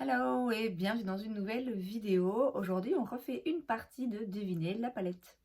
Hello et bienvenue dans une nouvelle vidéo. Aujourd'hui, on refait une partie de deviner la palette.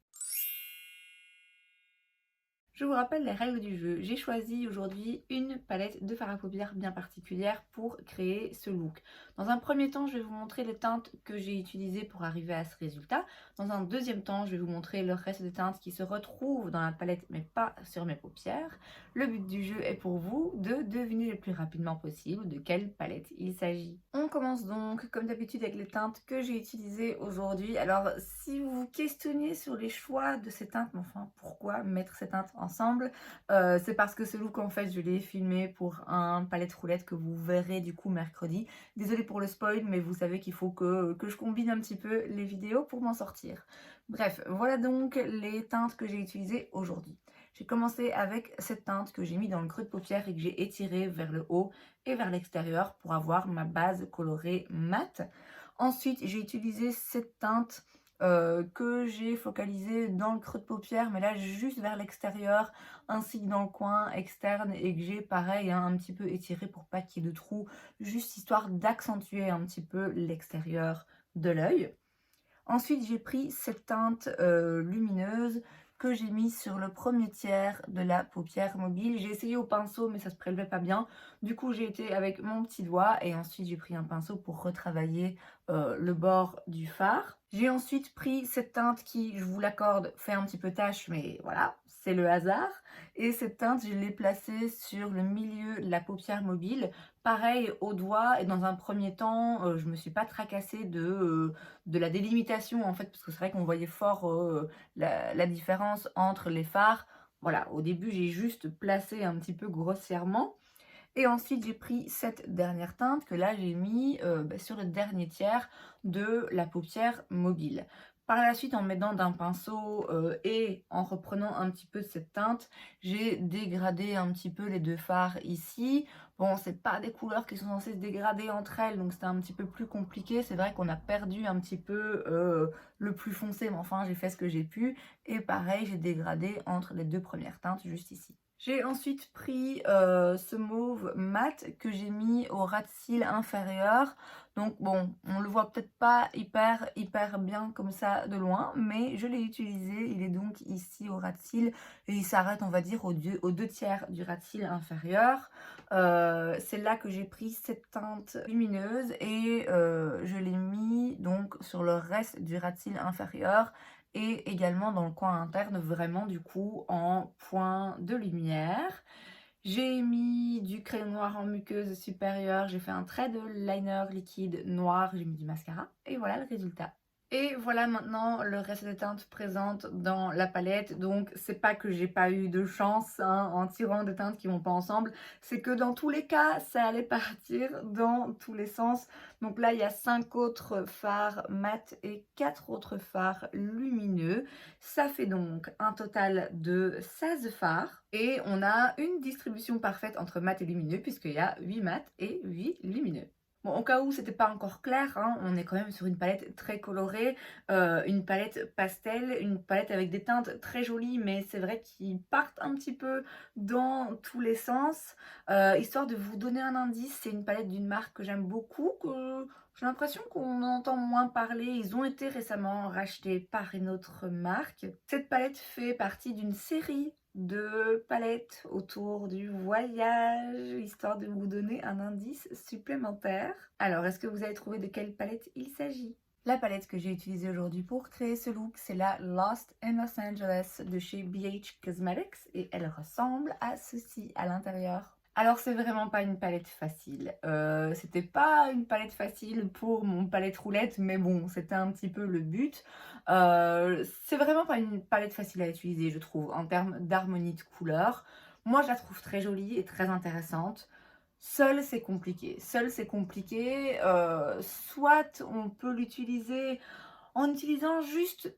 Je vous rappelle les règles du jeu. J'ai choisi aujourd'hui une palette de fard à paupières bien particulière pour créer ce look. Dans un premier temps, je vais vous montrer les teintes que j'ai utilisées pour arriver à ce résultat. Dans un deuxième temps, je vais vous montrer le reste des teintes qui se retrouvent dans la palette mais pas sur mes paupières. Le but du jeu est pour vous de deviner le plus rapidement possible de quelle palette il s'agit. On commence donc comme d'habitude avec les teintes que j'ai utilisées aujourd'hui. Alors si vous vous questionnez sur les choix de ces teintes, mais enfin pourquoi mettre ces teintes ensemble, c'est parce que ce look en fait je l'ai filmé pour un palette roulette que vous verrez du coup mercredi. Désolée pour le spoil, mais vous savez qu'il faut que je combine un petit peu les vidéos pour m'en sortir. Bref, voilà donc les teintes que j'ai utilisées aujourd'hui. J'ai commencé avec cette teinte que j'ai mis dans le creux de paupière et que j'ai étirée vers le haut et vers l'extérieur pour avoir ma base colorée mat. Ensuite, j'ai utilisé cette teinte que j'ai focalisée dans le creux de paupière, mais là juste vers l'extérieur, ainsi que dans le coin externe, et que j'ai pareil un petit peu étiré pour pas qu'il y ait de trous, juste histoire d'accentuer un petit peu l'extérieur de l'œil. Ensuite, j'ai pris cette teinte lumineuse que j'ai mise sur le premier tiers de la paupière mobile. J'ai essayé au pinceau, mais ça se prélevait pas bien. Du coup, j'ai été avec mon petit doigt et ensuite j'ai pris un pinceau pour retravailler le bord du fard. J'ai ensuite pris cette teinte qui, je vous l'accorde, fait un petit peu tache, mais voilà, c'est le hasard. Et cette teinte, je l'ai placée sur le milieu de la paupière mobile. Pareil au doigt, et dans un premier temps, je me suis pas tracassée de la délimitation en fait, parce que c'est vrai qu'on voyait fort la différence entre les fards. Voilà, au début j'ai juste placé un petit peu grossièrement. Et ensuite j'ai pris cette dernière teinte que là j'ai mis sur le dernier tiers de la paupière mobile. Par la suite, en m'aidant d'un pinceau et en reprenant un petit peu de cette teinte, j'ai dégradé un petit peu les deux fards ici. Bon, c'est pas des couleurs qui sont censées se dégrader entre elles, donc c'était un petit peu plus compliqué. C'est vrai qu'on a perdu un petit peu le plus foncé, mais enfin j'ai fait ce que j'ai pu. Et pareil, j'ai dégradé entre les deux premières teintes juste ici. J'ai ensuite pris ce mauve mat que j'ai mis au ras de cils inférieur. Donc bon, on le voit peut-être pas hyper bien comme ça de loin, mais je l'ai utilisé. Il est donc ici au ras de cils et il s'arrête, on va dire, aux deux tiers du ras de cils inférieur. C'est là que j'ai pris cette teinte lumineuse et je l'ai mis donc sur le reste du ras de cils inférieur et également dans le coin interne, vraiment du coup en point de lumière. J'ai mis du crayon noir en muqueuse supérieure, j'ai fait un trait de liner liquide noir, j'ai mis du mascara et voilà le résultat. Et voilà maintenant le reste des teintes présentes dans la palette. Donc c'est pas que j'ai pas eu de chance en tirant des teintes qui vont pas ensemble, c'est que dans tous les cas ça allait partir dans tous les sens. Donc là il y a 5 autres fards mat et 4 autres fards lumineux. Ça fait donc un total de 16 fards et on a une distribution parfaite entre mat et lumineux puisqu'il y a 8 mat et 8 lumineux. Bon, au cas où c'était pas encore clair, hein, on est quand même sur une palette très colorée, une palette pastel, une palette avec des teintes très jolies, mais c'est vrai qu'ils partent un petit peu dans tous les sens. Histoire de vous donner un indice, c'est une palette d'une marque que j'aime beaucoup, que j'ai l'impression qu'on en entend moins parler. Ils ont été récemment rachetés par une autre marque. Cette palette fait partie d'une série de palettes autour du voyage, histoire de vous donner un indice supplémentaire. Alors, est-ce que vous avez trouvé de quelle palette il s'agit? La palette que j'ai utilisée aujourd'hui pour créer ce look, c'est la Lost in Los Angeles de chez BH Cosmetics et elle ressemble à ceci à l'intérieur. Alors c'est vraiment pas une palette facile, c'était pas une palette facile pour mon palette roulette, mais bon, c'était un petit peu le but. C'est vraiment pas une palette facile à utiliser, je trouve, en termes d'harmonie de couleurs. Moi, je la trouve très jolie et très intéressante. Seul, c'est compliqué. Seul, c'est compliqué. Soit on peut l'utiliser en utilisant juste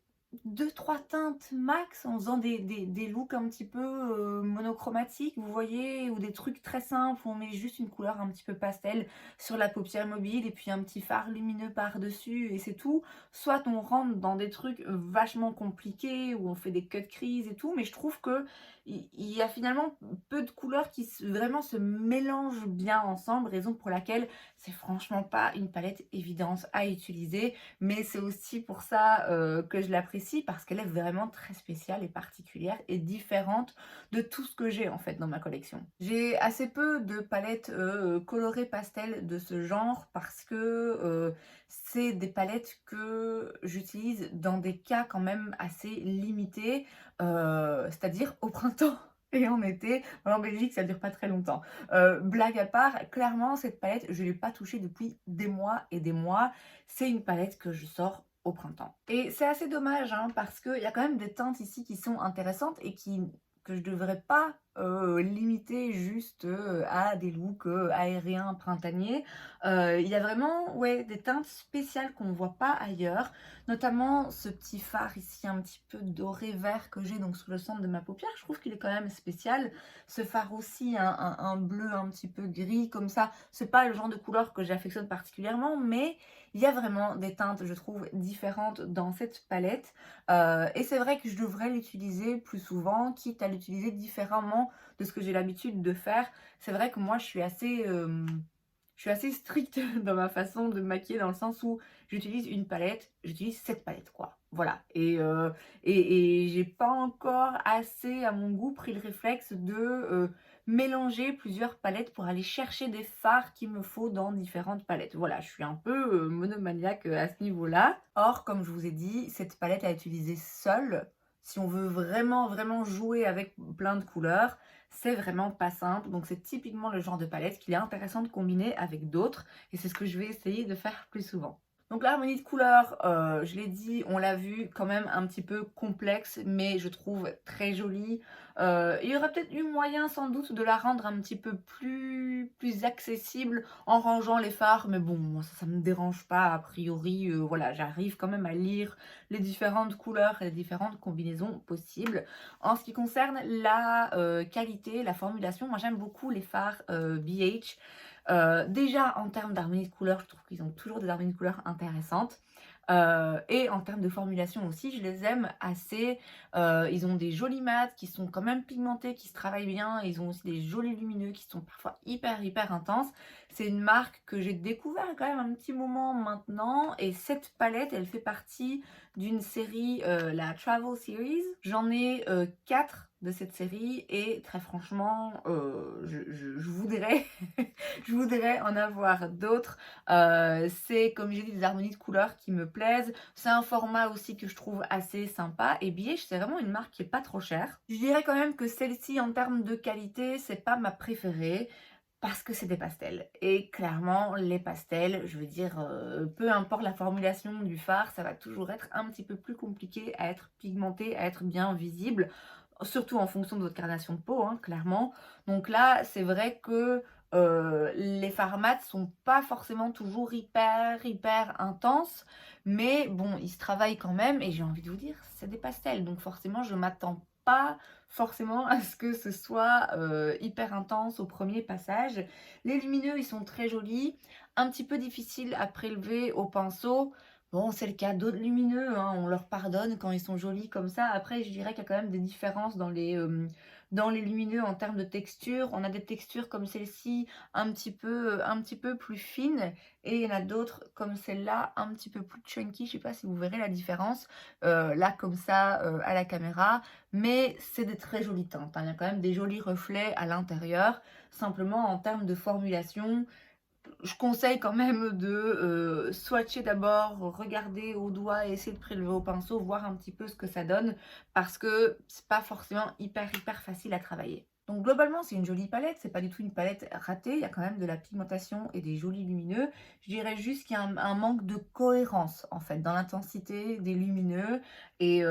2-3 teintes max en faisant des looks un petit peu, monochromatiques, vous voyez? Ou des trucs très simples où on met juste une couleur un petit peu pastel sur la paupière mobile et puis un petit fard lumineux par-dessus et c'est tout. Soit on rentre dans des trucs, vachement compliqués où on fait des cut crease et tout, mais je trouve qu'il y a finalement peu de couleurs qui vraiment se mélangent bien ensemble, raison pour laquelle c'est franchement pas une palette évidente à utiliser. Mais c'est aussi pour ça, que je l'apprécie parce qu'elle est vraiment très spéciale et particulière et différente de tout ce que j'ai en fait dans ma collection. J'ai assez peu de palettes, colorées pastel de ce genre parce que, c'est des palettes que j'utilise dans des cas quand même assez limités, c'est-à-dire au printemps et en été. En Belgique, ça dure pas très longtemps. Blague à part, clairement cette palette, je l'ai pas touchée depuis des mois et des mois. C'est une palette que je sors au printemps. Et c'est assez dommage, hein, parce qu'il y a quand même des teintes ici qui sont intéressantes et que je devrais pas limiter juste à des looks aériens, printaniers. Il y a vraiment ouais, des teintes spéciales qu'on ne voit pas ailleurs, notamment ce petit fard ici un petit peu doré vert que j'ai donc sur le centre de ma paupière. Je trouve qu'il est quand même spécial. Ce fard aussi, un bleu un petit peu gris comme ça, c'est pas le genre de couleur que j'affectionne particulièrement, mais il y a vraiment des teintes, je trouve, différentes dans cette palette. Et c'est vrai que je devrais l'utiliser plus souvent, quitte à l'utiliser différemment de ce que j'ai l'habitude de faire. C'est vrai que moi, je suis assez stricte dans ma façon de me maquiller, dans le sens où j'utilise une palette, j'utilise cette palette, quoi. Voilà. Et j'ai pas encore assez, à mon goût, pris le réflexe de mélanger plusieurs palettes pour aller chercher des fards qu'il me faut dans différentes palettes. Voilà, je suis un peu monomaniaque à ce niveau-là. Or, comme je vous ai dit, cette palette à utiliser seule, si on veut vraiment, vraiment jouer avec plein de couleurs, c'est vraiment pas simple. Donc c'est typiquement le genre de palette qu'il est intéressant de combiner avec d'autres. Et c'est ce que je vais essayer de faire plus souvent. Donc l'harmonie de couleurs, je l'ai dit, on l'a vu, quand même un petit peu complexe, mais je trouve très jolie. Il y aurait peut-être eu moyen sans doute de la rendre un petit peu plus accessible en rangeant les fards, mais bon, moi, ça me dérange pas a priori. Voilà, j'arrive quand même à lire les différentes couleurs et les différentes combinaisons possibles. En ce qui concerne la qualité, la formulation, moi j'aime beaucoup les fards BH. Déjà en termes d'harmonie de couleurs, je trouve qu'ils ont toujours des harmonies de couleurs intéressantes. Et en termes de formulation aussi, je les aime assez. Ils ont des jolis mats qui sont quand même pigmentés, qui se travaillent bien. Ils ont aussi des jolis lumineux qui sont parfois hyper intenses. C'est une marque que j'ai découvert quand même un petit moment maintenant. Et cette palette, elle fait partie d'une série, la Travel Series. J'en ai 4 de cette série et très franchement, je voudrais, je voudrais en avoir d'autres. C'est, comme j'ai dit, des harmonies de couleurs qui me plaisent. C'est un format aussi que je trouve assez sympa. Et BH, c'est vraiment une marque qui est pas trop chère. Je dirais quand même que celle-ci, en termes de qualité, c'est pas ma préférée. Parce que c'est des pastels. Et clairement, les pastels, je veux dire, peu importe la formulation du fard, ça va toujours être un petit peu plus compliqué à être pigmenté, à être bien visible. Surtout en fonction de votre carnation de peau, hein, clairement. Donc là, c'est vrai que les fards mat sont pas forcément toujours hyper intenses. Mais bon, ils se travaillent quand même. Et j'ai envie de vous dire, c'est des pastels. Donc forcément, je m'attends pas forcément à ce que ce soit hyper intense au premier passage. Les lumineux, ils sont très jolis. Un petit peu difficile à prélever au pinceau. Bon, c'est le cas d'autres lumineux, hein, on leur pardonne quand ils sont jolis comme ça. Après, je dirais qu'il y a quand même des différences dans les lumineux en termes de texture. On a des textures comme celle-ci un petit peu plus fines et il y en a d'autres comme celle-là un petit peu plus chunky. Je sais pas si vous verrez la différence là comme ça à la caméra, mais c'est des très jolies teintes, hein. Il y a quand même des jolis reflets à l'intérieur. Simplement en termes de formulation, je conseille quand même de swatcher d'abord, regarder au doigt et essayer de prélever au pinceau, voir un petit peu ce que ça donne, parce que c'est pas forcément hyper facile à travailler. Donc globalement, c'est une jolie palette, c'est pas du tout une palette ratée, il y a quand même de la pigmentation et des jolis lumineux. Je dirais juste qu'il y a un manque de cohérence en fait dans l'intensité des lumineux et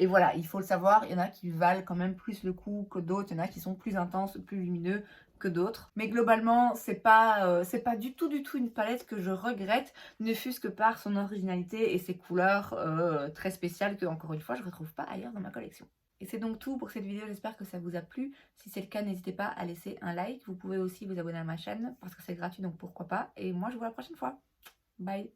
voilà, il faut le savoir, il y en a qui valent quand même plus le coup que d'autres, il y en a qui sont plus intenses, plus lumineux que d'autres. Mais globalement, c'est pas du tout une palette que je regrette, ne fût-ce que par son originalité et ses couleurs très spéciales que, encore une fois, je retrouve pas ailleurs dans ma collection. Et c'est donc tout pour cette vidéo, j'espère que ça vous a plu. Si c'est le cas, n'hésitez pas à laisser un like. Vous pouvez aussi vous abonner à ma chaîne parce que c'est gratuit, donc pourquoi pas. Et moi, je vous vois la prochaine fois. Bye!